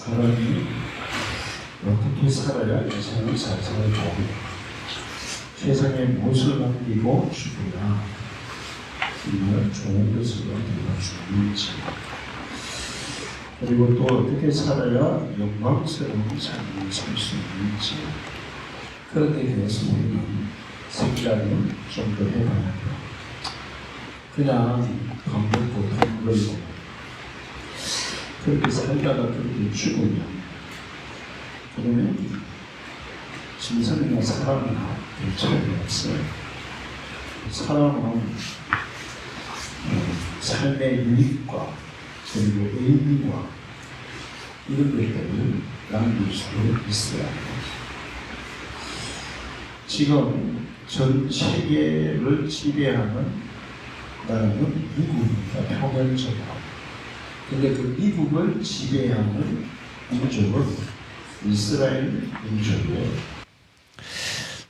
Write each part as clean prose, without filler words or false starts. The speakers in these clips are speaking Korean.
사람이 어떻게 살아야 인생을 잘 살고 세상에 무엇을 남기고 죽으나 정말 좋은 것을 남기고 죽는지, 그리고 또 어떻게 살아야 영광스러운 삶을 살 수 있는지, 그런 데 대해서 우리는 생각을 좀 더 해봐야 돼요. 그냥 밥 먹고 돈 벌고 그렇게 살다가 그렇게 죽으면, 그러면 짐승이나 사람이나 별 차이가 없어요. 사람은 삶의 유익과 그리고 의미와 이런 것들을 남길 수 있어야 해요. 지금 전 세계를 지배하는 나라는 미국입니다. 표면적으로. 근데 그 미국을 지배하는 민족은 이스라엘 민족이에요.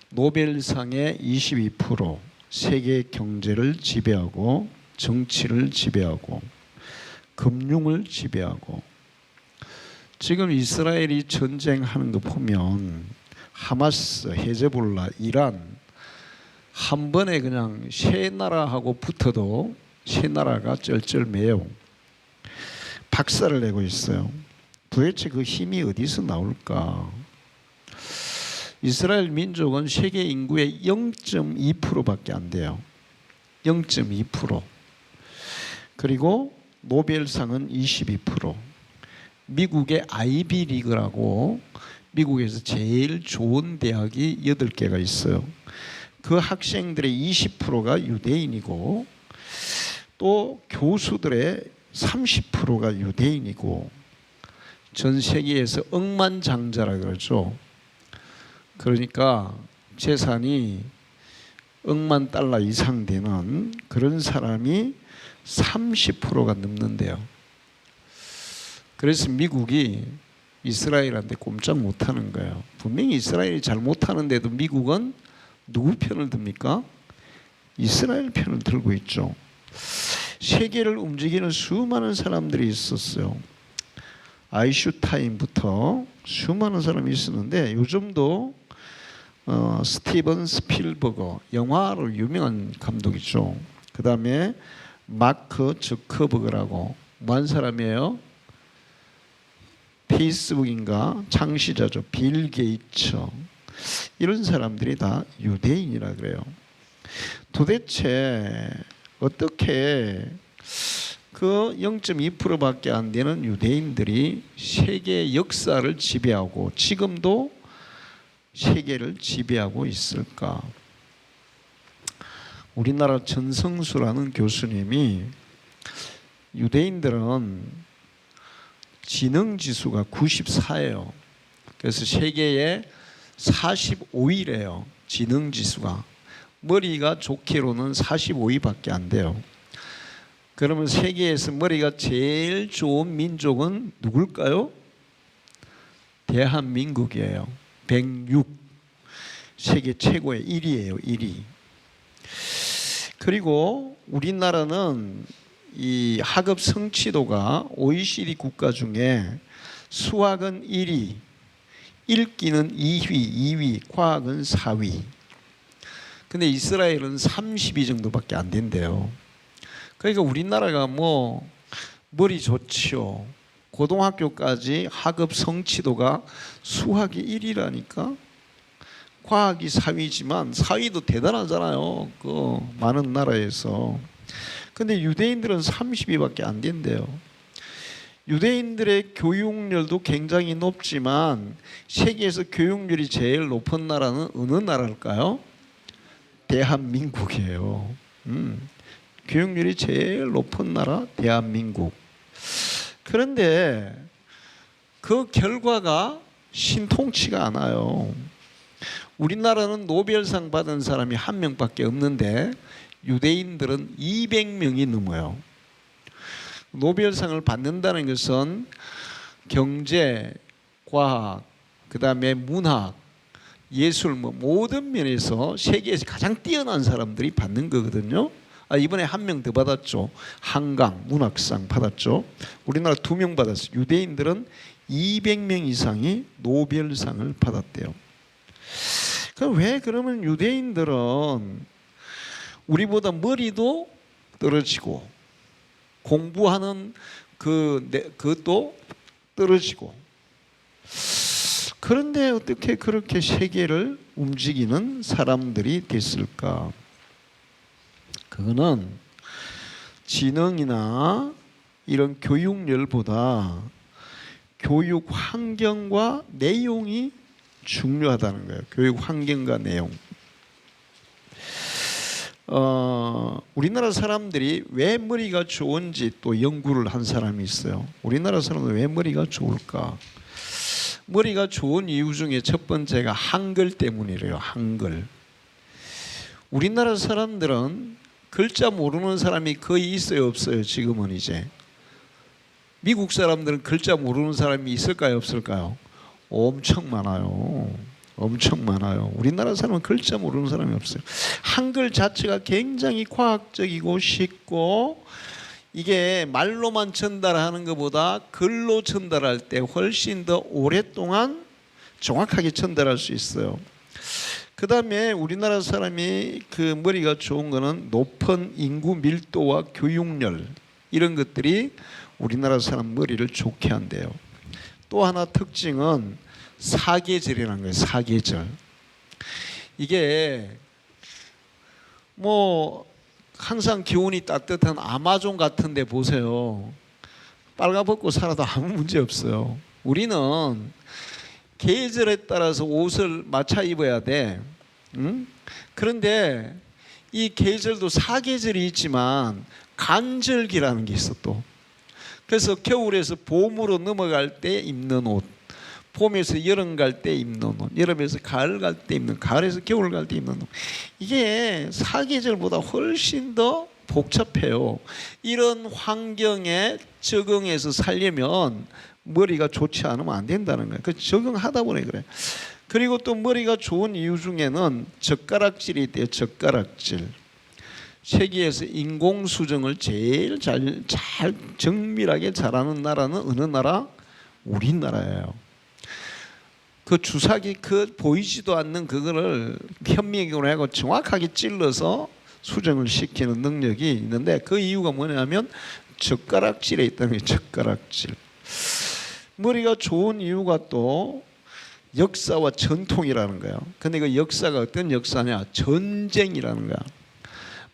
노벨상의 22% 세계 경제를 지배하고 정치를 지배하고 금융을 지배하고, 지금 이스라엘이 전쟁하는 거 보면 하마스, 헤즈볼라, 이란 한 번에 그냥 세 나라하고 붙어도 세 나라가 쩔쩔매요. 박살을 내고 있어요. 도대체 그 힘이 어디서 나올까? 이스라엘 민족은 세계 인구의 0.2%밖에 안 돼요. 0.2%. 그리고 노벨상은 22%. 미국의 아이비리그라고 미국에서 제일 좋은 대학이 8개가 있어요. 그 학생들의 20%가 유대인이고, 또 교수들의 30%가 유대인이고, 전 세계에서 억만장자라 그러죠. 그러니까 재산이 억만 달러 이상 되는 그런 사람이 30%가 넘는데요. 그래서 미국이 이스라엘한테 꼼짝 못하는 거예요. 분명히 이스라엘이 잘못하는데도 미국은 누구 편을 듭니까? 이스라엘 편을 들고 있죠. 세계를 움직이는 수많은 사람들이 있었어요. 아인슈타인부터 수많은 사람이 있었는데, 요즘도 스티븐 스필버거, 영화로 유명한 감독이죠. 그 다음에 마크 저커버그라고 뭐한 사람이에요? 페이스북인가 창시자죠. 빌 게이츠. 이런 사람들이 다 유대인이라 그래요. 도대체 어떻게 그 0.2%밖에 안 되는 유대인들이 세계 역사를 지배하고 지금도 세계를 지배하고 있을까? 우리나라 전성수라는 교수님이 유대인들은 지능지수가 94예요. 그래서 세계에 45위래요. 지능지수가. 머리가 좋기로는 45위밖에 안 돼요. 그러면 세계에서 머리가 제일 좋은 민족은 누굴까요? 대한민국이에요. 106. 세계 최고의 1위예요. 1위. 그리고 우리나라는 이 학업 성취도가 OECD 국가 중에 수학은 1위, 읽기는 2위, 과학은 4위. 근데 이스라엘은 30위 정도밖에 안 된대요. 그러니까 우리나라가 뭐 머리 좋지요. 고등학교까지 학업 성취도가 수학이 1위라니까. 과학이 4위지만 4위도 대단하잖아요. 그 많은 나라에서. 근데 유대인들은 30위밖에 안 된대요. 유대인들의 교육열도 굉장히 높지만 세계에서 교육열이 제일 높은 나라는 어느 나라일까요? 대한민국이에요. 교육열이 제일 높은 나라 대한민국. 그런데 그 결과가 신통치가 않아요. 우리나라는 노벨상 받은 사람이 1명밖에 없는데 유대인들은 200명이 넘어요. 노벨상을 받는다는 것은 경제, 과학, 그 다음에 문학, 예술, 모든 면에서 세계에서 가장 뛰어난 사람들이 받는 거거든요. 이번에 한 명 더 받았죠. 한강 문학상 받았죠. 우리나라 2명 받았어요. 유대인들은 200명 이상이 노벨상을 받았대요. 그럼 왜 그러면 유대인들은 우리보다 머리도 떨어지고 공부하는 그것도 떨어지고, 그런데 어떻게 그렇게 세계를 움직이는 사람들이 됐을까? 그거는 지능이나 이런 교육열보다 교육 환경과 내용이 중요하다는 거예요. 교육 환경과 내용. 우리나라 사람들이 왜 머리가 좋은지 또 연구를 한 사람이 있어요. 우리나라 사람은 왜 머리가 좋을까? 머리가 좋은 이유 중에 첫 번째가 한글 때문이래요. 한글. 우리나라 사람들은 글자 모르는 사람이 거의 있어요, 없어요? 지금은 이제. 미국 사람들은 글자 모르는 사람이 있을까요, 없을까요? 엄청 많아요. 엄청 많아요. 우리나라 사람은 글자 모르는 사람이 없어요. 한글 자체가 굉장히 과학적이고 쉽고, 이게 말로만 전달하는 것보다 글로 전달할 때 훨씬 더 오랫동안 정확하게 전달할 수 있어요. 그 다음에 우리나라 사람이 그 머리가 좋은 거는 높은 인구 밀도와 교육열, 이런 것들이 우리나라 사람 머리를 좋게 한대요. 또 하나 특징은 사계절이라는 거예요. 사계절. 이게 뭐 항상 기온이 따뜻한 아마존 같은 데 보세요. 빨가벗고 살아도 아무 문제 없어요. 우리는 계절에 따라서 옷을 맞춰 입어야 돼. 그런데 이 계절도 사계절이 있지만 간절기라는 게 있어 또. 그래서 겨울에서 봄으로 넘어갈 때 입는 옷, 봄에서 여름 갈 때 입는 옷, 여름에서 가을 갈 때 입는, 가을에서 겨울 갈 때 입는 옷. 이게 사계절보다 훨씬 더 복잡해요. 이런 환경에 적응해서 살려면 머리가 좋지 않으면 안 된다는 거예요. 그 적응하다 보니 그래. 그리고 또 머리가 좋은 이유 중에는 젓가락질이 있대요. 젓가락질. 세계에서 인공수정을 제일 잘 정밀하게 잘하는 나라는 어느 나라? 우리나라예요. 그 주사기 보이지도 않는 그거를 현미경으로 하고 정확하게 찔러서 수정을 시키는 능력이 있는데, 그 이유가 뭐냐면 젓가락질에 있다는 거예요. 젓가락질. 머리가 좋은 이유가 또 역사와 전통이라는 거예요. 근데 그 역사가 어떤 역사냐? 전쟁이라는 거야.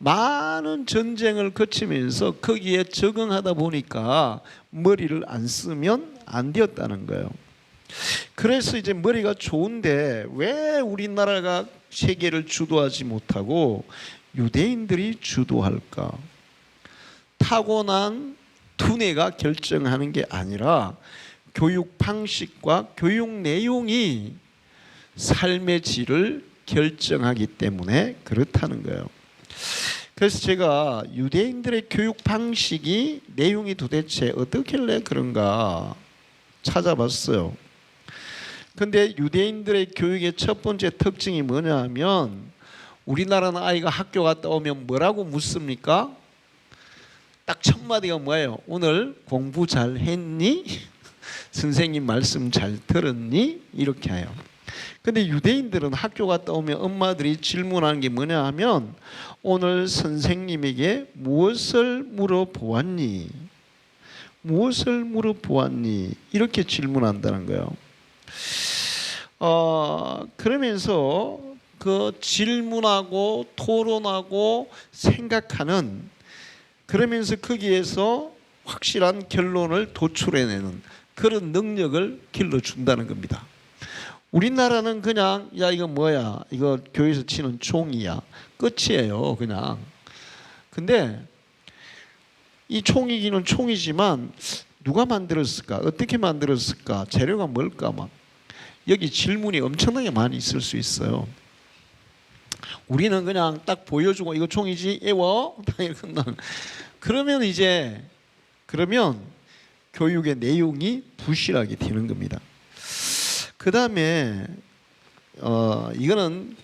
많은 전쟁을 거치면서 거기에 적응하다 보니까 머리를 안 쓰면 안 되었다는 거예요. 그래서 이제 머리가 좋은데 왜 우리나라가 세계를 주도하지 못하고 유대인들이 주도할까? 타고난 두뇌가 결정하는 게 아니라 교육 방식과 교육 내용이 삶의 질을 결정하기 때문에 그렇다는 거예요. 그래서 제가 유대인들의 교육 방식이, 내용이 도대체 어떻길래 그런가 찾아봤어요. 근데 유대인들의 교육의 첫 번째 특징이 뭐냐 하면, 우리나라는 아이가 학교 갔다 오면 뭐라고 묻습니까? 딱 첫 마디가 뭐예요? 오늘 공부 잘 했니? 선생님 말씀 잘 들었니? 이렇게 해요. 근데 유대인들은 학교 갔다 오면 엄마들이 질문하는 게 뭐냐 하면, 오늘 선생님에게 무엇을 물어보았니? 무엇을 물어보았니? 이렇게 질문한다는 거예요. 그러면서 그 질문하고 토론하고 생각하는, 그러면서 거기에서 확실한 결론을 도출해내는 그런 능력을 길러준다는 겁니다. 우리나라는 그냥 야 이거 뭐야, 이거 교회에서 치는 총이야, 끝이에요 그냥. 근데 이 총이기는 총이지만 누가 만들었을까, 어떻게 만들었을까, 재료가 뭘까, 막 여기 질문이 엄청나게 많이 있을 수 있어요. 우리는 그냥 딱 보여주고 이거 총이지, 애워, 딱 이렇게 끝나는. 그러면 교육의 내용이 부실하게 되는 겁니다. 그 다음에 이거는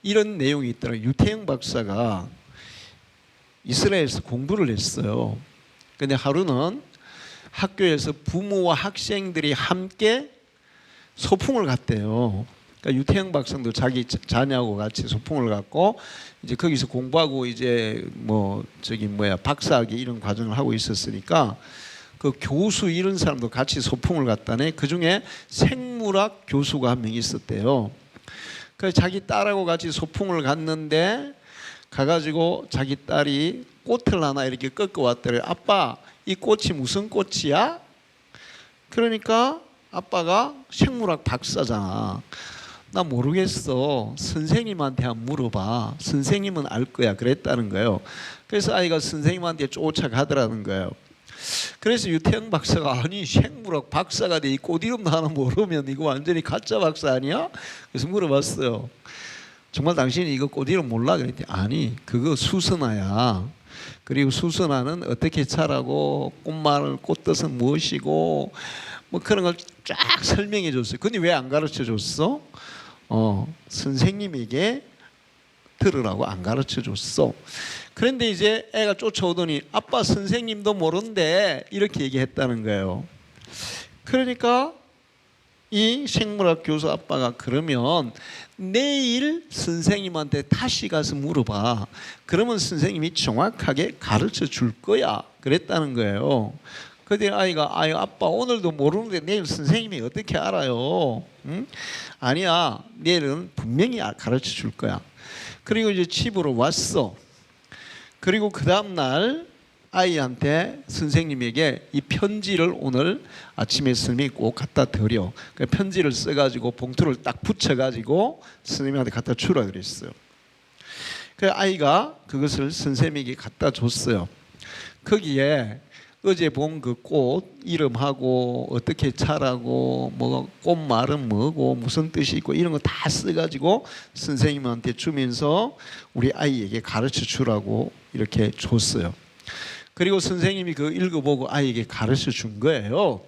이런 내용이 있더라고요. 유태영 박사가 이스라엘에서 공부를 했어요. 근데 하루는 학교에서 부모와 학생들이 함께 소풍을 갔대요. 그러니까 유태영 박사도 자기 자녀하고 같이 소풍을 갔고 이제 거기서 공부하고 이제 박사학위 이런 과정을 하고 있었으니까 그 교수 이런 사람도 같이 소풍을 갔다네. 그 중에 생물학 교수가 한 명 있었대요. 그래서 자기 딸하고 같이 소풍을 갔는데 가가지고 자기 딸이 꽃을 하나 이렇게 꺾어 왔더래. 아빠, 이 꽃이 무슨 꽃이야? 그러니까 아빠가 생물학 박사잖아. 나 모르겠어. 선생님한테 한번 물어봐. 선생님은 알 거야. 그랬다는 거예요. 그래서 아이가 선생님한테 쫓아가더라는 거예요. 그래서 유태영 박사가 아니 생물학 박사가 돼 이 꽃 이름도 하나 모르면 이거 완전히 가짜 박사 아니야? 그래서 물어봤어요. 정말 당신이 이거 꽃 이름 몰라? 그랬더니 아니 그거 수선화야. 그리고 수선화는 어떻게 자라고 꽃말을 꽃뜻은 무엇이고 뭐 그런 걸 쫙 설명해 줬어요. 근데 왜 안 가르쳐 줬어? 선생님에게 들으라고 안 가르쳐 줬어. 그런데 이제 애가 쫓아오더니 아빠 선생님도 모른대 이렇게 얘기했다는 거예요. 그러니까 이 생물학 교수 아빠가 그러면 내일 선생님한테 다시 가서 물어봐. 그러면 선생님이 정확하게 가르쳐 줄 거야. 그랬다는 거예요. 그때 아이가 아유 아빠 오늘도 모르는데 내일 선생님이 어떻게 알아요? 응? 아니야 내일은 분명히 가르쳐 줄 거야. 그리고 이제 집으로 왔어. 그리고 그 다음날 아이한테 선생님에게 이 편지를 오늘 아침에 선생님이 꼭 갖다 드려. 그 편지를 써가지고 봉투를 딱 붙여가지고 선생님한테 갖다 주라 그랬어요. 그 아이가 그것을 선생님에게 갖다 줬어요. 거기에 어제 본 그 꽃 이름하고 어떻게 자라고 뭐 꽃말은 뭐고 무슨 뜻이 있고 이런 거 다 써가지고 선생님한테 주면서 우리 아이에게 가르쳐 주라고 이렇게 줬어요. 그리고 선생님이 그 읽어보고 아이에게 가르쳐 준 거예요.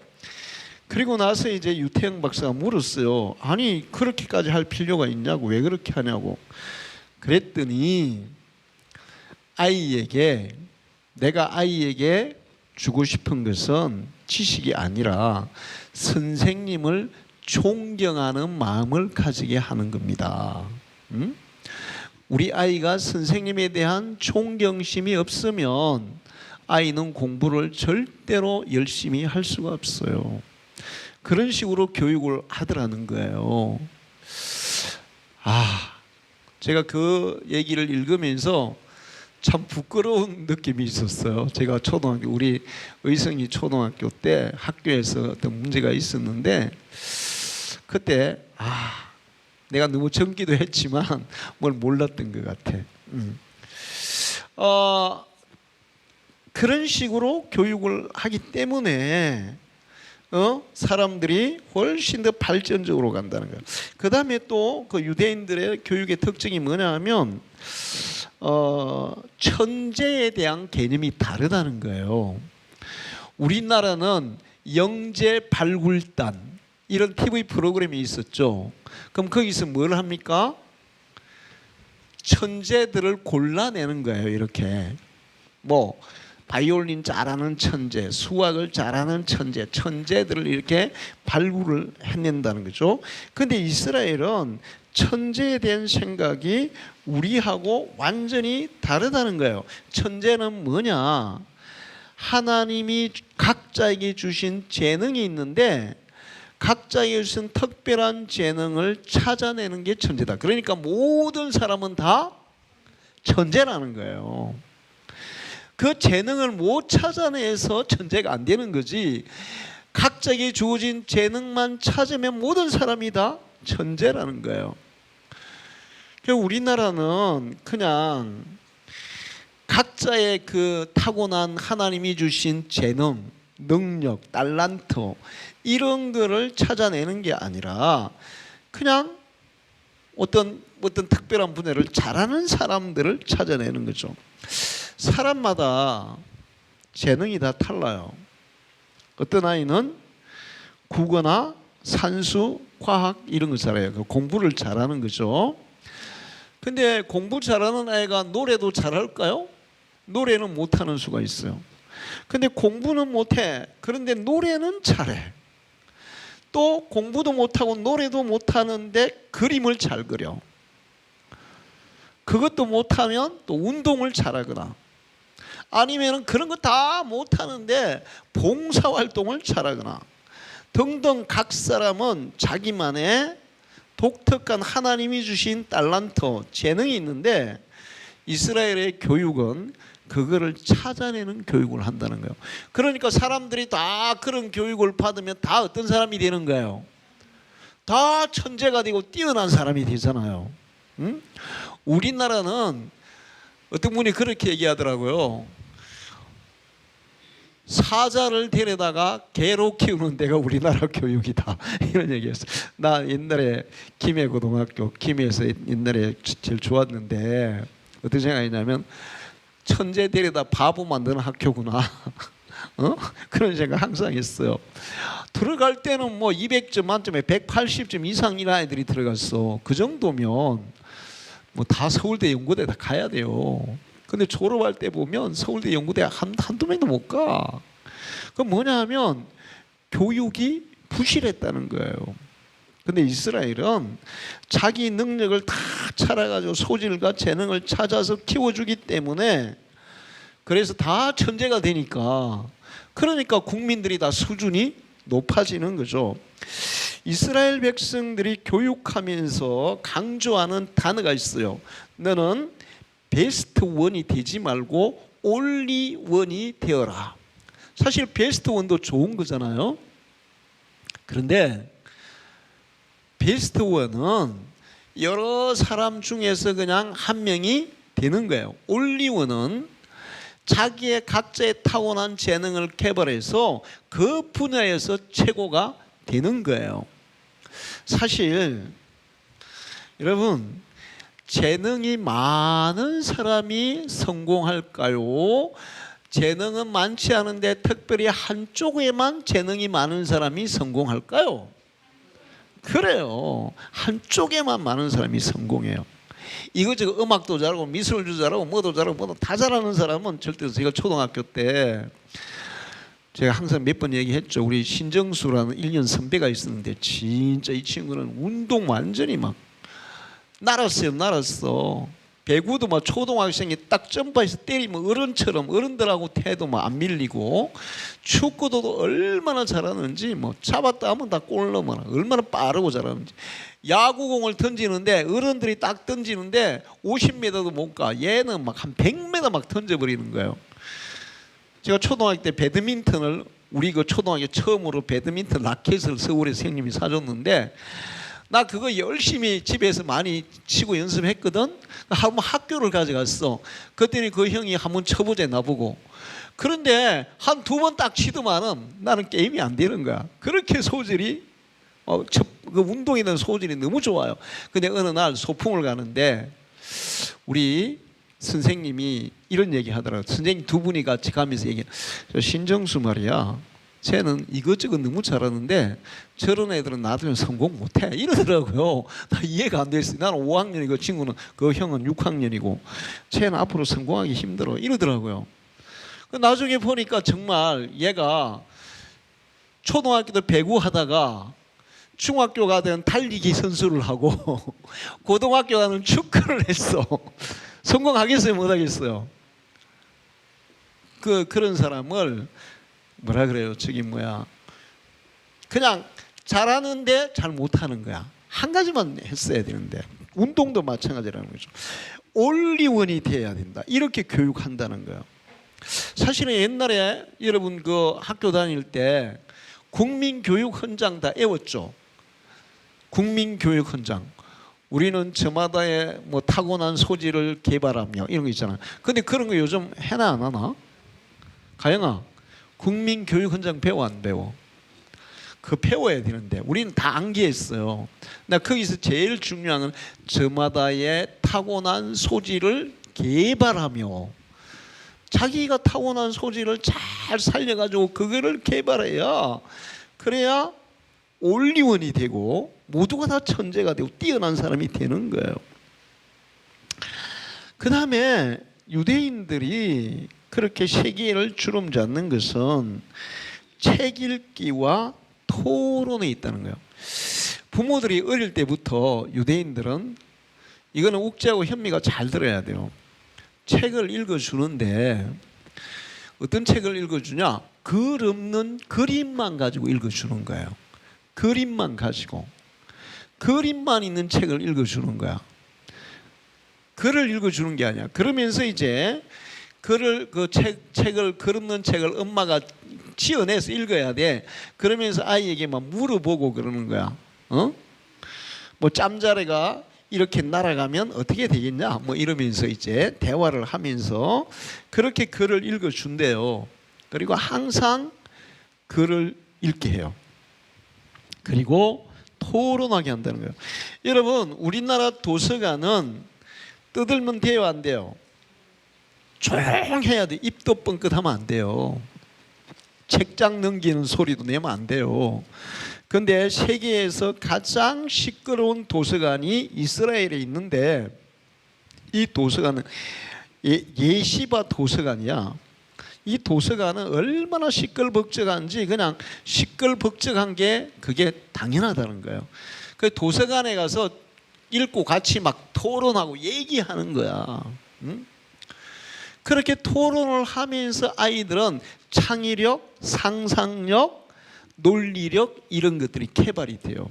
그리고 나서 이제 유태영 박사가 물었어요. 아니 그렇게까지 할 필요가 있냐고, 왜 그렇게 하냐고. 그랬더니 내가 아이에게 주고 싶은 것은 지식이 아니라 선생님을 존경하는 마음을 가지게 하는 겁니다. 응? 우리 아이가 선생님에 대한 존경심이 없으면 아이는 공부를 절대로 열심히 할 수가 없어요. 그런 식으로 교육을 하더라는 거예요. 제가 그 얘기를 읽으면서 참 부끄러운 느낌이 있었어요. 제가 우리 의성이 초등학교 때 학교에서 어떤 문제가 있었는데 그때 내가 너무 젊기도 했지만 뭘 몰랐던 것 같아. 그런 식으로 교육을 하기 때문에 사람들이 훨씬 더 발전적으로 간다는 거예요. 그 다음에 또 그 유대인들의 교육의 특징이 뭐냐 하면 천재에 대한 개념이 다르다는 거예요. 우리나라는 영재 발굴단 이런 TV 프로그램이 있었죠. 그럼 거기서 뭘 합니까? 천재들을 골라내는 거예요. 이렇게 뭐 바이올린 잘하는 천재, 수학을 잘하는 천재들을 이렇게 발굴을 해낸다는 거죠. 근데 이스라엘은 천재에 대한 생각이 우리하고 완전히 다르다는 거예요. 천재는 뭐냐? 하나님이 각자에게 주신 재능이 있는데 각자에게 주신 특별한 재능을 찾아내는 게 천재다. 그러니까 모든 사람은 다 천재라는 거예요. 그 재능을 못 찾아내서 천재가 안 되는 거지. 각자에게 주어진 재능만 찾으면 모든 사람이 다 천재라는 거예요. 우리나라는 그냥 각자의 그 타고난 하나님이 주신 재능, 능력, 달란트 이런 거를 찾아내는 게 아니라 그냥 어떤 특별한 분야를 잘하는 사람들을 찾아내는 거죠. 사람마다 재능이 다 달라요. 어떤 아이는 국어나 산수, 과학 이런 거 잘해요. 공부를 잘하는 거죠. 근데 공부 잘하는 아이가 노래도 잘할까요? 노래는 못하는 수가 있어요. 근데 공부는 못해. 그런데 노래는 잘해. 또 공부도 못하고 노래도 못하는데 그림을 잘 그려. 그것도 못하면 또 운동을 잘하거나, 아니면 그런 거 다 못하는데 봉사활동을 잘하거나 등등, 각 사람은 자기만의 독특한 하나님이 주신 달란트, 재능이 있는데 이스라엘의 교육은 그거를 찾아내는 교육을 한다는 거예요. 그러니까 사람들이 다 그런 교육을 받으면 다 어떤 사람이 되는 거예요? 다 천재가 되고 뛰어난 사람이 되잖아요. 응? 우리나라는 어떤 분이 그렇게 얘기하더라고요. 사자를 데려다가 개로 키우는 데가 우리나라 교육이다, 이런 얘기였어요. 나 옛날에 김해고등학교, 김해에서 옛날에 제일 좋았는데 어떤 생각이냐면 천재 데려다 바보 만드는 학교구나. 그런 생각 항상 했어요. 들어갈 때는 뭐 200점 만점에 180점 이상이라는 아이들이 들어갔어. 그 정도면 뭐 다 서울대 연고대 다 가야 돼요. 근데 졸업할 때 보면 서울대 연고대 한두 명도 못 가. 그건 뭐냐 하면 교육이 부실했다는 거예요. 근데 이스라엘은 자기 능력을 다 찾아가지고 소질과 재능을 찾아서 키워주기 때문에, 그래서 다 천재가 되니까, 그러니까 국민들이 다 수준이 높아지는 거죠. 이스라엘 백성들이 교육하면서 강조하는 단어가 있어요. 너는 베스트 원이 되지 말고 올리 원이 되어라. 사실 베스트 원도 좋은 거잖아요. 그런데 베스트 원은 여러 사람 중에서 그냥 한 명이 되는 거예요. 올리 원은 자기의 각자의 타고난 재능을 개발해서 그 분야에서 최고가 되는 거예요. 사실 여러분, 재능이 많은 사람이 성공할까요? 재능은 많지 않은데 특별히 한쪽에만 재능이 많은 사람이 성공할까요? 그래요. 한쪽에만 많은 사람이 성공해요. 이거저거 음악도 잘하고 미술도 잘하고 뭐도 잘하고 뭐도 다 잘하는 사람은 절대. 제가 초등학교 때 제가 항상 몇 번 얘기했죠. 우리 신정수라는 1년 선배가 있었는데 진짜 이 친구는 운동 완전히 막 날았어. 배구도 막 초등학생이 딱 점프해서 때리면 어른처럼, 어른들하고 태도 막 안 밀리고, 축구도 얼마나 잘하는지, 뭐 잡았다 하면 다 골 넣으면 얼마나 빠르고 잘하는지. 야구공을 던지는데 어른들이 딱 던지는데 50m도 못 가. 얘는 막 한 100m 막 던져버리는 거예요. 제가 초등학교 때 배드민턴을, 우리 그 초등학교 처음으로 배드민턴 라켓을 서울에서 형님이 사줬는데, 나 그거 열심히 집에서 많이 치고 연습했거든. 한번 학교를 가져갔어. 그랬더니 그 형이 한번 쳐보자 나보고. 그런데 한 두 번 딱 치더만은 나는 게임이 안 되는 거야. 그렇게 소질이, 그 운동에 대한 소질이 너무 좋아요. 근데 어느 날 소풍을 가는데 우리 선생님이 이런 얘기 하더라고요. 선생님 두 분이 같이 가면서 얘기해. 신정수 말이야, 쟤는 이것저것 너무 잘하는데 저런 애들은 나중에 성공 못해, 이러더라고요. 나 이해가 안 됐어요. 나는 5학년이고 그 친구는, 그 형은 6학년이고 쟤는 앞으로 성공하기 힘들어, 이러더라고요. 나중에 보니까 정말 얘가 초등학교 때 배구 하다가 중학교 가면 달리기 선수를 하고 고등학교 가면 축구를 했어. 성공하겠어요, 못하겠어요? 그런 사람을 뭐라 그래요? 그냥 잘하는데 잘 못하는 거야. 한 가지만 했어야 되는데. 운동도 마찬가지라는 거죠. 올리원이 돼야 된다, 이렇게 교육한다는 거예요. 사실은 옛날에 여러분 그 학교 다닐 때 국민교육 헌장 다 외웠죠. 국민교육 헌장. 우리는 저마다의 뭐 타고난 소질을 개발하며, 이런 거 있잖아요. 근데 그런 거 요즘 해나 안 하나? 가영아, 국민교육 헌장 배워 안 배워? 그거 배워야 되는데 우리는 다 암기했어요. 나 거기서 제일 중요한 건 저마다의 타고난 소질을 개발하며, 자기가 타고난 소질을 잘 살려가지고 그거를 개발해야, 그래야 올리원이 되고 모두가 다 천재가 되고 뛰어난 사람이 되는 거예요. 그 다음에 유대인들이 그렇게 세계를 주름잡는 것은 책 읽기와 토론에 있다는 거예요. 부모들이 어릴 때부터 유대인들은 이거는 욱제하고 현미가 잘 들어야 돼요. 책을 읽어주는데 어떤 책을 읽어주냐? 글 없는 그림만 가지고 읽어주는 거예요. 그림만 가지고. 그림만 있는 책을 읽어주는 거야. 글을 읽어주는 게 아니야. 그러면서 이제 글을 책을 글 없는 책을 엄마가 지어내서 읽어야 돼. 그러면서 아이에게 막 물어보고 그러는 거야. 뭐 짬자래가 이렇게 날아가면 어떻게 되겠냐? 뭐 이러면서 이제 대화를 하면서 그렇게 글을 읽어준대요. 그리고 항상 글을 읽게 해요. 그리고 토론하게 한다는 거예요. 여러분, 우리나라 도서관은 떠들면 돼요, 안 돼요? 조용해야 돼. 입도 뻥끗하면 안 돼요. 책장 넘기는 소리도 내면 안 돼요. 그런데 세계에서 가장 시끄러운 도서관이 이스라엘에 있는데 이 도서관은 예시바 도서관이야. 이 도서관은 얼마나 시끌벅적한지 그냥 시끌벅적한 게 그게 당연하다는 거예요. 그 도서관에 가서 읽고 같이 막 토론하고 얘기하는 거야. 응? 그렇게 토론을 하면서 아이들은 창의력, 상상력, 논리력 이런 것들이 개발이 돼요.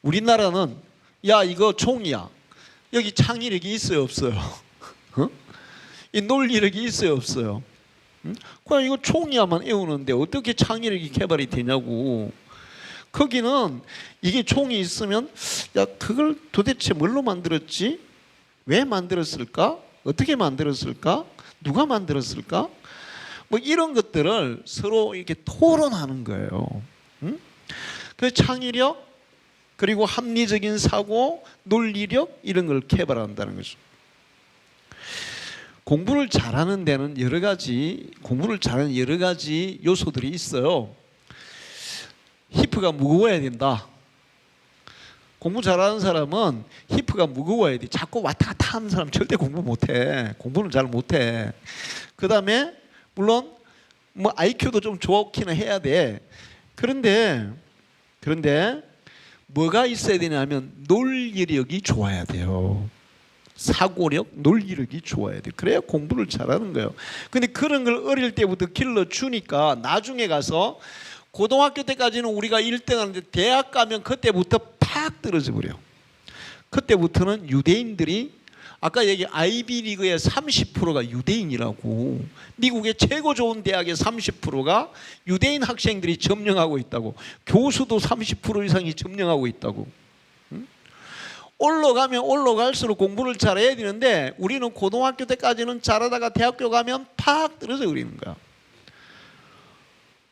우리나라는 야 이거 종이야. 여기 창의력이 있어요 없어요? 이 논리력이 있어요 없어요? 그냥 이거 총이야만 애우는데 어떻게 창의력이 개발이 되냐고. 거기는 이게 총이 있으면 야 그걸 도대체 뭘로 만들었지? 왜 만들었을까? 어떻게 만들었을까? 누가 만들었을까? 뭐 이런 것들을 서로 이렇게 토론하는 거예요. 그 창의력 그리고 합리적인 사고, 논리력 이런 걸 개발한다는 거죠. 공부를 잘하는 데는 공부를 잘하는 여러 가지 요소들이 있어요. 히프가 무거워야 된다. 공부 잘하는 사람은 히프가 무거워야 돼. 자꾸 왔다 갔다 하는 사람 절대 공부 못해. 공부는 잘 못해. 그 다음에 물론 뭐 IQ도 좀 좋기는 해야 돼. 그런데 뭐가 있어야 되냐면 논리력이 좋아야 돼요. 사고력, 논리력이 좋아야 돼. 그래야 공부를 잘하는 거예요. 근데 그런 걸 어릴 때부터 길러주니까 나중에 가서 고등학교 때까지는 우리가 1등 하는데 대학 가면 그때부터 팍 떨어져 버려. 그때부터는 유대인들이 아까 얘기 아이비리그의 30%가 유대인이라고. 미국의 최고 좋은 대학의 30%가 유대인 학생들이 점령하고 있다고. 교수도 30% 이상이 점령하고 있다고. 올라가면 올라갈수록 공부를 잘해야 되는데 우리는 고등학교 때까지는 잘하다가 대학교 가면 팍 떨어져 버리는 거야.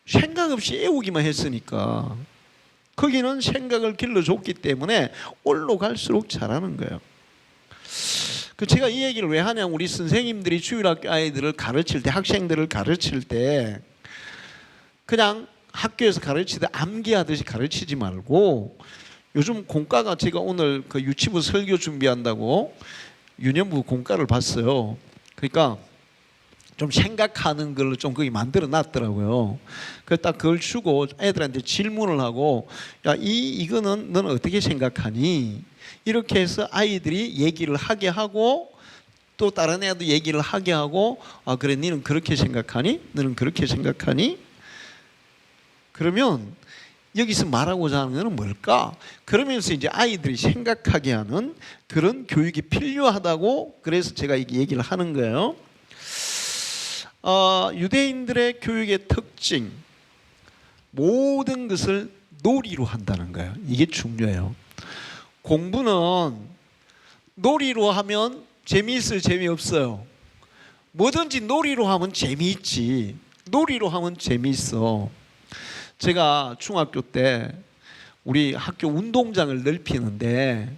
생각 없이 애우기만 했으니까. 거기는 생각을 길러줬기 때문에 올라갈수록 잘하는 거예요. 제가 이 얘기를 왜 하냐면 우리 선생님들이 주일학교 아이들을 가르칠 때, 학생들을 가르칠 때 그냥 학교에서 가르치듯 암기하듯이 가르치지 말고 요즘 공과가 제가 오늘 그 유치부 설교 준비한다고 유년부 공과를 봤어요. 그러니까 좀 생각하는 걸로 좀 거기 만들어 놨더라고요. 그래서 딱 그걸 주고 애들한테 질문을 하고 야, 이거는 너는 어떻게 생각하니? 이렇게 해서 아이들이 얘기를 하게 하고 또 다른 애도 얘기를 하게 하고 아 그래 너는 그렇게 생각하니? 너는 그렇게 생각하니? 그러면 여기서 말하고자 하는 것은 뭘까? 그러면서 이제 아이들이 생각하게 하는 그런 교육이 필요하다고 그래서 제가 이 얘기를 하는 거예요. 유대인들의 교육의 특징 모든 것을 놀이로 한다는 거예요. 이게 중요해요. 공부는 놀이로 하면 재미있어요? 재미없어요? 뭐든지 놀이로 하면 재미있지. 놀이로 하면 재미있어. 제가 중학교 때 우리 학교 운동장을 넓히는데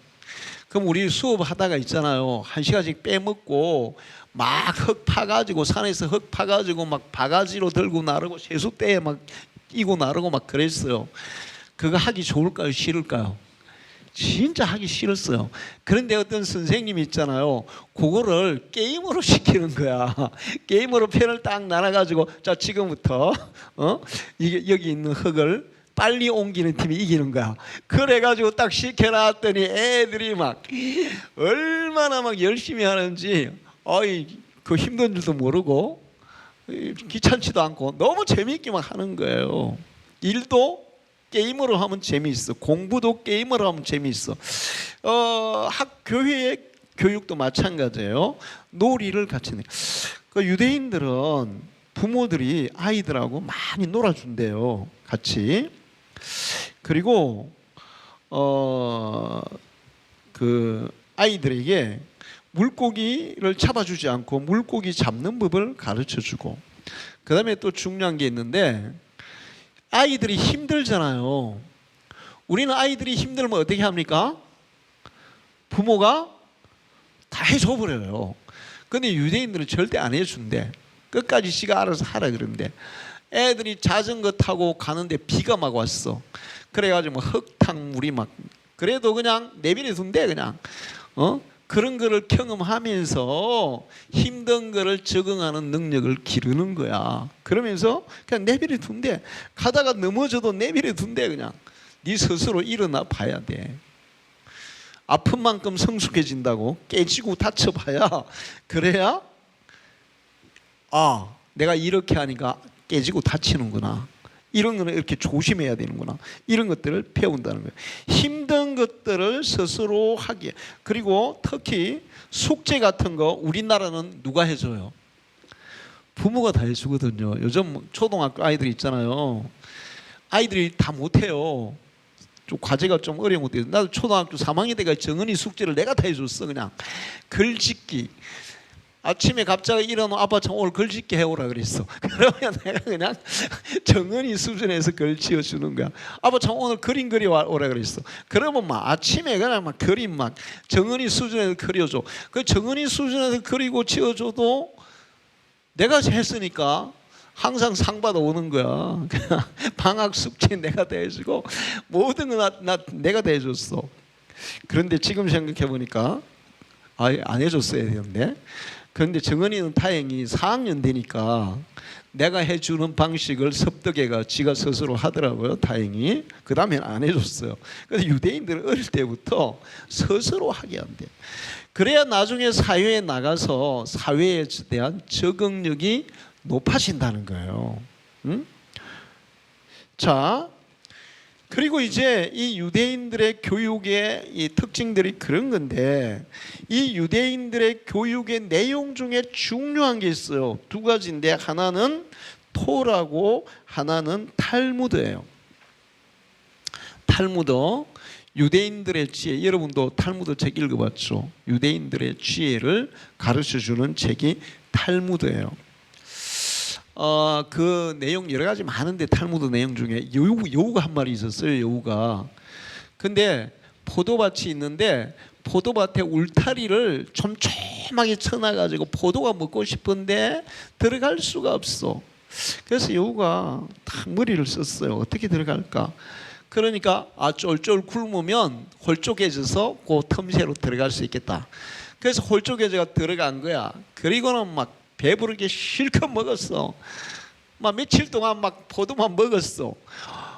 그럼 우리 수업하다가 있잖아요. 1시간씩 빼먹고 막 흙 파가지고 산에서 흙 파가지고 막 바가지로 들고 나르고 세숫대에 막 끼고 나르고 막 그랬어요. 그거 하기 좋을까요? 싫을까요? 진짜 하기 싫었어요. 그런데 어떤 선생님이 있잖아요. 그거를 게임으로 시키는 거야. 게임으로 편을 딱 나눠가지고 자 지금부터 이게 여기 있는 흙을 빨리 옮기는 팀이 이기는 거야. 그래가지고 딱 시켜놨더니 애들이 막 얼마나 막 열심히 하는지 그 힘든 줄도 모르고 귀찮지도 않고 너무 재미있게 막 하는 거예요. 일도 게임으로 하면 재미있어. 공부도 게임으로 하면 재미있어. 교회의 교육도 마찬가지예요. 놀이를 같이 내. 그 유대인들은 부모들이 아이들하고 많이 놀아준대요. 같이. 그리고 그 아이들에게 물고기를 잡아주지 않고 물고기 잡는 법을 가르쳐주고, 그 다음에 또 중요한 게 있는데 아이들이 힘들잖아요. 우리는 아이들이 힘들면 어떻게 합니까? 부모가 다 해줘 버려요. 근데 유대인들은 절대 안 해준대. 끝까지 지가 알아서 하라 그러는데, 애들이 자전거 타고 가는데 비가 막 왔어. 그래가지고 막 흙탕물이 막, 그래도 그냥 내버려 둔대. 그냥 그런 거를 경험하면서 힘든 거를 적응하는 능력을 기르는 거야. 그러면서 그냥 내버려 둔대. 가다가 넘어져도 내버려 둔대. 그냥 네 스스로 일어나 봐야 돼. 아픈 만큼 성숙해진다고. 깨지고 다쳐봐야, 그래야 내가 이렇게 하니까 깨지고 다치는구나, 이런 거는 이렇게 조심해야 되는구나, 이런 것들을 배운다는 거예요. 힘든 것들을 스스로 하기에. 그리고 특히 숙제 같은 거 우리나라는 누가 해줘요? 부모가 다 해주거든요. 요즘 초등학교 아이들 있잖아요. 아이들이 다 못해요. 좀 과제가 좀 어려운 것도 있어요. 나도 초등학교 3학년 때가 정은이 숙제를 내가 다 해줬어. 그냥 글짓기. 아침에 갑자기 일어나 아빠 참 오늘 글짓기 해오라 그랬어. 그러면 내가 그냥 정은이 수준에서 글 지어주는 거야. 아빠 참 오늘 그림 그려오라 그랬어. 그러면 막 아침에 그냥 막 그림 막 정은이 수준에서 그려줘. 그 정은이 수준에서 그리고 지어줘도 내가 했으니까 항상 상 받아 오는 거야. 방학 숙제 내가 다 해주고 모든 거 내가 다 해줬어. 그런데 지금 생각해 보니까 안 해줬어야 되는데. 그런데 정은이는 다행히 4학년 되니까 내가 해주는 방식을 섭득해가 지가 스스로 하더라고요. 다행히. 그 다음에는 안 해줬어요. 그래서 유대인들은 어릴 때부터 스스로 하게 한대. 그래야 나중에 사회에 나가서 사회에 대한 적응력이 높아진다는 거예요. 응? 자, 그리고 이제 이 유대인들의 교육의 이 특징들이 그런 건데, 이 유대인들의 교육의 내용 중에 중요한 게 있어요. 두 가지인데, 하나는 토라고 하나는 탈무드예요. 탈무드, 유대인들의 지혜. 여러분도 탈무드 책 읽어봤죠? 유대인들의 지혜를 가르쳐주는 책이 탈무드예요. 그 내용 여러 가지 많은데, 탈무드 내용 중에 여우가 한 마리 있었어요. 여우가. 근데 포도밭이 있는데 포도밭에 울타리를 촘촘하게 쳐놔가지고 포도가 먹고 싶은데 들어갈 수가 없어. 그래서 여우가 딱 머리를 썼어요. 어떻게 들어갈까? 그러니까 쫄쫄 굶으면 홀쭉해져서 그 틈새로 들어갈 수 있겠다. 그래서 홀쭉해져가 들어간 거야. 그리고는 막 배부르게 실컷 먹었어. 막 며칠 동안 막 포도만 먹었어.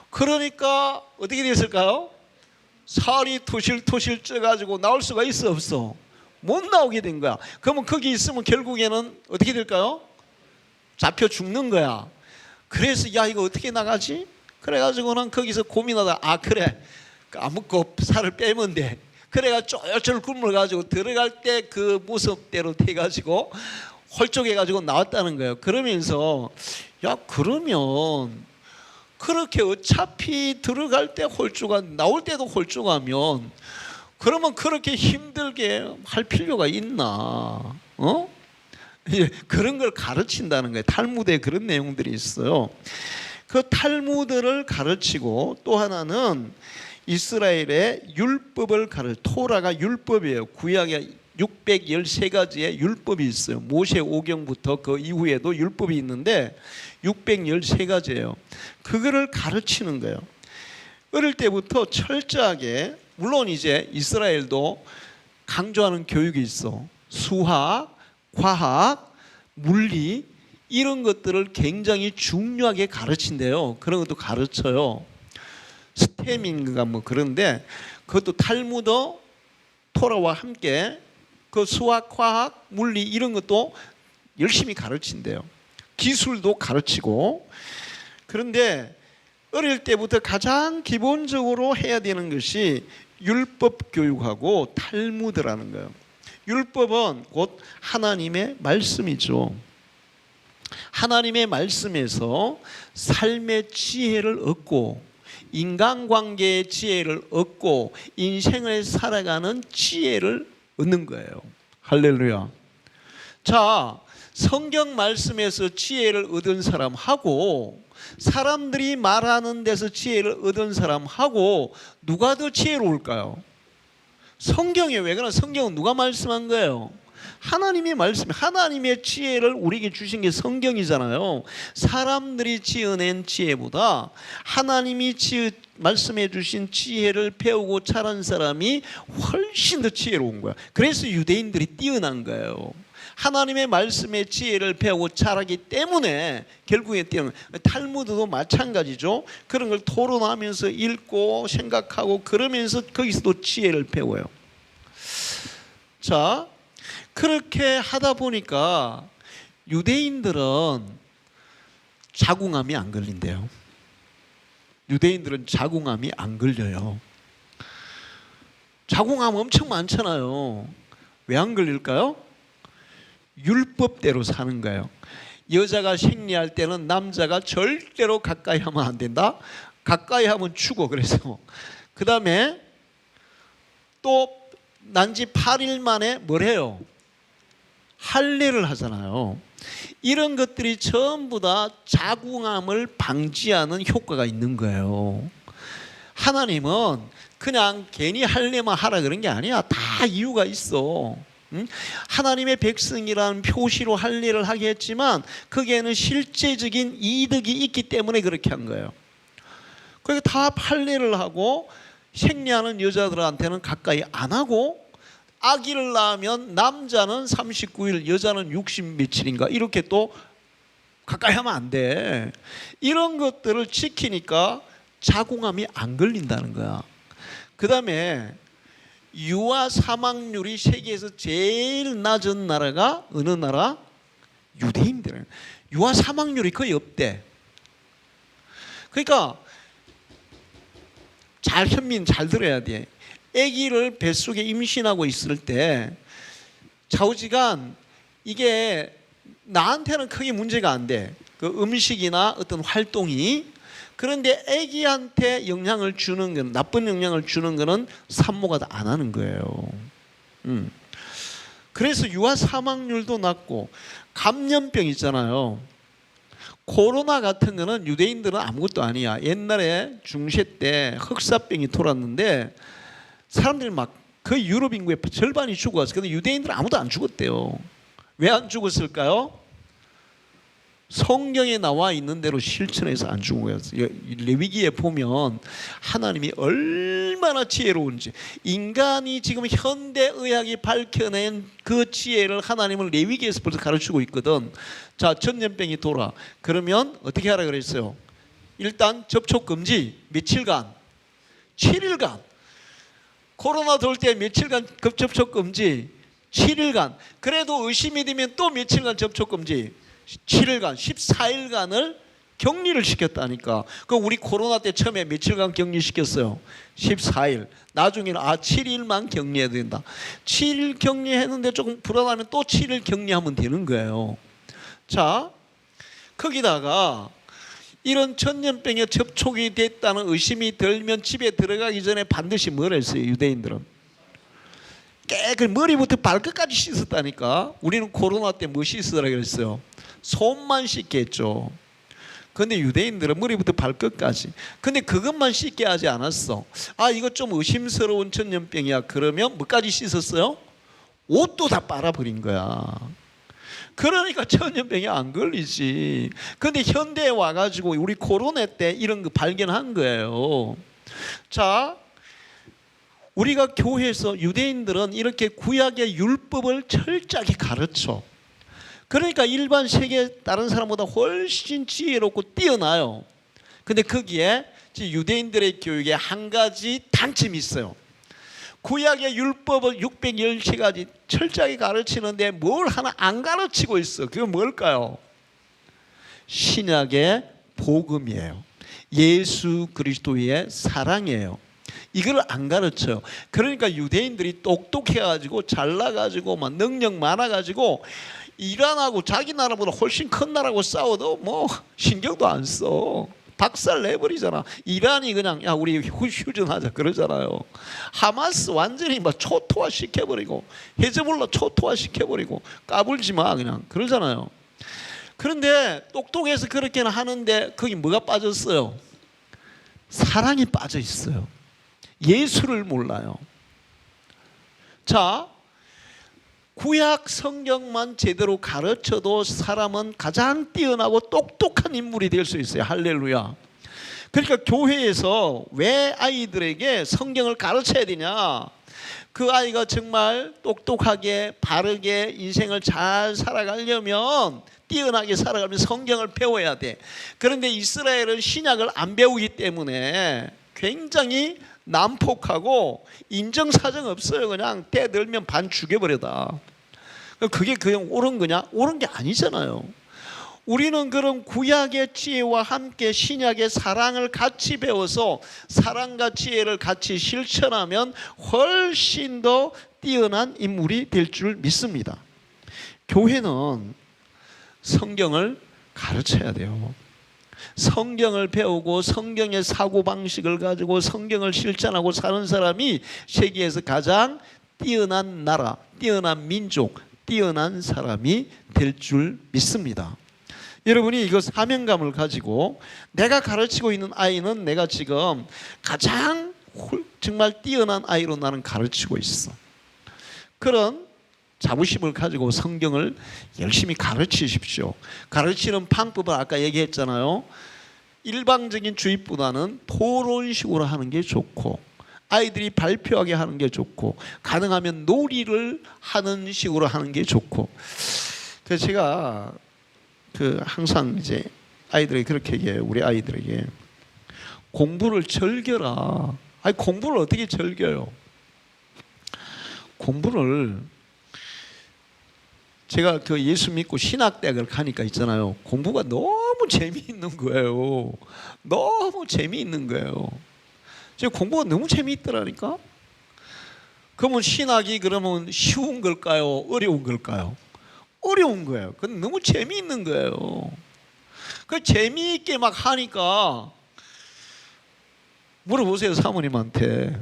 그러니까 어떻게 됐을까요? 살이 토실토실 쪄가지고 나올 수가 있어 없어? 못 나오게 된 거야. 그러면 거기 있으면 결국에는 어떻게 될까요? 잡혀 죽는 거야. 그래서 야, 이거 어떻게 나가지? 그래가지고는 거기서 고민하다 그래, 안 먹고 살을 빼면 돼. 그래가 쫄쫄 굶어가지고 들어갈 때 그 모습대로 돼가지고 홀쭉해가지고 나왔다는 거예요. 그러면서 야, 그러면 그렇게 어차피 들어갈 때 홀쭉하, 나올 때도 홀쭉하면 그러면 그렇게 힘들게 할 필요가 있나? 그런 걸 가르친다는 거예요. 탈무드에 그런 내용들이 있어요. 그 탈무드를 가르치고, 또 하나는 이스라엘의 율법을 토라가 율법이에요. 구약에 613가지의 율법이 있어요. 모세 오경부터 그 이후에도 율법이 있는데 613가지예요. 그거를 가르치는 거예요. 어릴 때부터 철저하게 물론 이제 이스라엘도 강조하는 교육이 있어. 수학, 과학, 물리 이런 것들을 굉장히 중요하게 가르친대요. 그런 것도 가르쳐요. 스템인가 뭐 그런데 그것도 탈무드, 토라와 함께 그 수학, 과학, 물리 이런 것도 열심히 가르친대요. 기술도 가르치고. 그런데 어릴 때부터 가장 기본적으로 해야 되는 것이 율법 교육하고 탈무드라는 거예요. 율법은 곧 하나님의 말씀이죠. 하나님의 말씀에서 삶의 지혜를 얻고 인간관계의 지혜를 얻고 인생을 살아가는 지혜를 얻는 거예요. 할렐루야. 자, 성경 말씀에서 지혜를 얻은 사람하고 사람들이 말하는 데서 지혜를 얻은 사람하고 누가 더 지혜로울까요? 성경에 왜 그러나 성경은 누가 말씀한 거예요? 하나님의 말씀, 하나님의 지혜를 우리에게 주신 게 성경이잖아요. 사람들이 지어낸 지혜보다 하나님이 말씀해 주신 지혜를 배우고 자란 사람이 훨씬 더 지혜로운 거야. 그래서 유대인들이 뛰어난 거예요. 하나님의 말씀의 지혜를 배우고 자라기 때문에 결국에 뛰어난 거예요. 탈무드도 마찬가지죠. 그런 걸 토론하면서 읽고 생각하고 그러면서 거기서도 지혜를 배워요. 자, 그렇게 하다 보니까 유대인들은 자궁암이 안 걸린대요. 유대인들은 자궁암이 안 걸려요. 자궁암 엄청 많잖아요. 왜 안 걸릴까요? 율법대로 사는 거예요. 여자가 생리할 때는 남자가 절대로 가까이 하면 안 된다. 가까이 하면 죽어. 그래서 그 다음에 또 난지 8일 만에 뭘 해요? 할례를 하잖아요. 이런 것들이 전부 다 자궁암을 방지하는 효과가 있는 거예요. 하나님은 그냥 괜히 할례만 하라 그런 게 아니야. 다 이유가 있어. 하나님의 백성이라는 표시로 할례를 하게 했지만 거기에는 실제적인 이득이 있기 때문에 그렇게 한 거예요. 그러니까 다 할례를 하고 생리하는 여자들한테는 가까이 안 하고 아기를 낳으면 남자는 39일, 여자는 60 며칠인가 이렇게 또 가까이 하면 안 돼. 이런 것들을 지키니까 자궁암이 안 걸린다는 거야. 그 다음에 유아 사망률이 세계에서 제일 낮은 나라가 어느 나라? 유대인들. 유아 사망률이 거의 없대. 그러니까 현민 잘 들어야 돼. 아기를 뱃속에 임신하고 있을 때 좌우지간 이게 나한테는 크게 문제가 안 돼. 그 음식이나 어떤 활동이. 그런데 아기한테 영향을 주는 건, 나쁜 영향을 주는 거는 산모가 다 안 하는 거예요. 그래서 유아 사망률도 낮고 감염병 있잖아요. 코로나 같은 거는 유대인들은 아무것도 아니야. 옛날에 중세 때 흑사병이 돌았는데 사람들이 막 거의 유럽 인구의 절반이 죽어갔어요. 근데 유대인들은 아무도 안 죽었대요. 왜 안 죽었을까요? 성경에 나와 있는 대로 실천해서 안 죽은 거예요. 레위기에 보면 하나님이 얼마나 지혜로운지, 인간이 지금 현대의학이 밝혀낸 그 지혜를 하나님은 레위기에서 벌써 가르치고 있거든. 자, 전염병이 돌아. 그러면 어떻게 하라 그랬어요? 일단 접촉 금지 며칠간, 7일간. 코로나 돌 때 며칠간 접촉 금지, 7일간. 그래도 의심이 되면 또 며칠간 접촉 금지, 7일간, 14일간을 격리를 시켰다니까. 그럼 우리 코로나 때 처음에 며칠간 격리시켰어요? 14일. 나중에는 7일만 격리해야 된다. 7일 격리했는데 조금 불안하면 또 7일 격리하면 되는 거예요. 자, 거기다가 이런 전염병에 접촉이 됐다는 의심이 들면 집에 들어가기 전에 반드시 뭘 했어요? 유대인들은 깨끗이 머리부터 발끝까지 씻었다니까. 우리는 코로나 때 뭐 씻으라 그랬어요? 손만 씻게 했죠. 근데 유대인들은 머리부터 발끝까지. 근데 그것만 씻게 하지 않았어. 이거 좀 의심스러운 전염병이야. 그러면 뭐까지 씻었어요? 옷도 다 빨아버린 거야. 그러니까 전염병이 안 걸리지. 근데 현대에 와가지고 우리 코로나 때 이런 거 발견한 거예요. 자, 우리가 교회에서 유대인들은 이렇게 구약의 율법을 철저하게 가르쳐. 그러니까 일반 세계 다른 사람보다 훨씬 지혜롭고 뛰어나요. 근데 거기에 유대인들의 교육에 한 가지 단점이 있어요. 구약의 율법을 613가지 철저하게 가르치는데 뭘 하나 안 가르치고 있어. 그게 뭘까요? 신약의 복음이에요. 예수 그리스도의 사랑이에요. 이걸 안 가르쳐요. 그러니까 유대인들이 똑똑해가지고 잘나가지고 막 능력 많아가지고 이란하고 자기 나라보다 훨씬 큰 나라하고 싸워도 뭐 신경도 안 써. 박살 내버리잖아. 이란이 그냥 야 우리 휴전하자 그러잖아요. 하마스 완전히 막 초토화 시켜버리고 헤즈볼라 초토화 시켜버리고 까불지 마 그냥 그러잖아요. 그런데 똑똑해서 그렇게는 하는데 거기 뭐가 빠졌어요? 사랑이 빠져 있어요. 예수를 몰라요. 자, 구약 성경만 제대로 가르쳐도 사람은 가장 뛰어나고 똑똑한 인물이 될 수 있어요. 할렐루야. 그러니까 교회에서 왜 아이들에게 성경을 가르쳐야 되냐? 그 아이가 정말 똑똑하게 바르게 인생을 잘 살아가려면 뛰어나게 살아가면 성경을 배워야 돼. 그런데 이스라엘은 신약을 안 배우기 때문에 굉장히 난폭하고 인정사정 없어요. 그냥 때 들면 반 죽여버려다. 그게 그냥 옳은 거냐? 옳은 게 아니잖아요. 우리는 그런 구약의 지혜와 함께 신약의 사랑을 같이 배워서 사랑과 지혜를 같이 실천하면 훨씬 더 뛰어난 인물이 될 줄 믿습니다. 교회는 성경을 가르쳐야 돼요. 성경을 배우고 성경의 사고방식을 가지고 성경을 실천하고 사는 사람이 세계에서 가장 뛰어난 나라, 뛰어난 민족, 뛰어난 사람이 될 줄 믿습니다. 여러분이 이거 사명감을 가지고 내가 가르치고 있는 아이는 내가 지금 가장 정말 뛰어난 아이로 나는 가르치고 있어. 그런 자부심을 가지고 성경을 열심히 가르치십시오. 가르치는 방법을 아까 얘기했잖아요. 일방적인 주입보다는 토론식으로 하는 게 좋고 아이들이 발표하게 하는 게 좋고 가능하면 놀이를 하는 식으로 하는 게 좋고. 그래서 제가 항상 이제 아이들에게 그렇게 얘기해요. 우리 아이들에게 공부를 즐겨라. 아니 공부를 어떻게 즐겨요? 공부를 제가 예수 믿고 신학대학을 가니까 있잖아요. 공부가 너무 재미있는 거예요. 너무 재미있는 거예요. 제가 공부가 너무 재미있더라니까. 그러면 신학이 그러면 쉬운 걸까요? 어려운 걸까요? 어려운 거예요. 그건 너무 재미있는 거예요. 그 재미있게 막 하니까 물어보세요 사모님한테.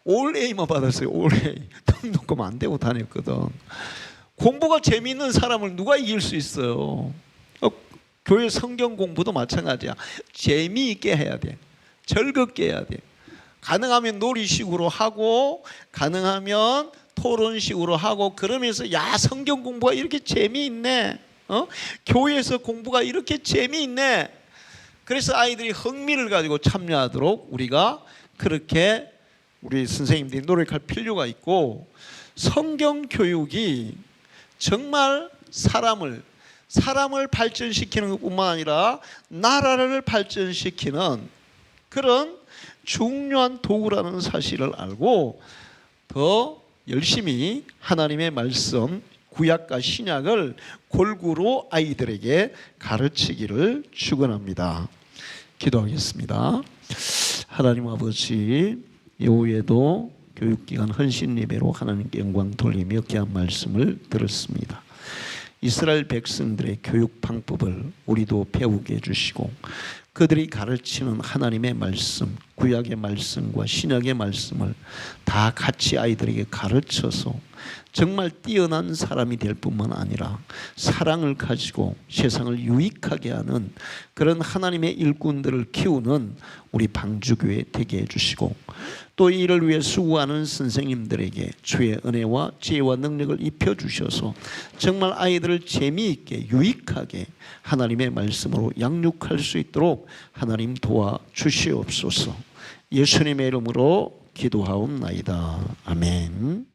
올 A만 받았어요. 올 A. 등록금 안 되고 다녔거든. 공부가 재미있는 사람을 누가 이길 수 있어요? 교회 성경 공부도 마찬가지야. 재미있게 해야 돼. 즐겁게 해야 돼. 가능하면 놀이식으로 하고 가능하면 토론식으로 하고 그러면서 야 성경 공부가 이렇게 재미있네. 교회에서 공부가 이렇게 재미있네. 그래서 아이들이 흥미를 가지고 참여하도록 우리가 그렇게 우리 선생님들이 노력할 필요가 있고 성경 교육이 정말 사람을 발전시키는 것뿐만 아니라 나라를 발전시키는 그런 중요한 도구라는 사실을 알고 더 열심히 하나님의 말씀 구약과 신약을 골고루 아이들에게 가르치기를 축원합니다. 기도하겠습니다. 하나님 아버지, 이후에도 교육기관 헌신 예배로 하나님께 영광 돌리며 귀한 말씀을 들었습니다. 이스라엘 백성들의 교육 방법을 우리도 배우게 해주시고 그들이 가르치는 하나님의 말씀, 구약의 말씀과 신약의 말씀을 다 같이 아이들에게 가르쳐서 정말 뛰어난 사람이 될 뿐만 아니라 사랑을 가지고 세상을 유익하게 하는 그런 하나님의 일꾼들을 키우는 우리 방주교회 되게 해주시고 또 이를 위해 수고하는 선생님들에게 주의 은혜와 지혜와 능력을 입혀주셔서 정말 아이들을 재미있게 유익하게 하나님의 말씀으로 양육할 수 있도록 하나님 도와주시옵소서. 예수님의 이름으로 기도하옵나이다. 아멘.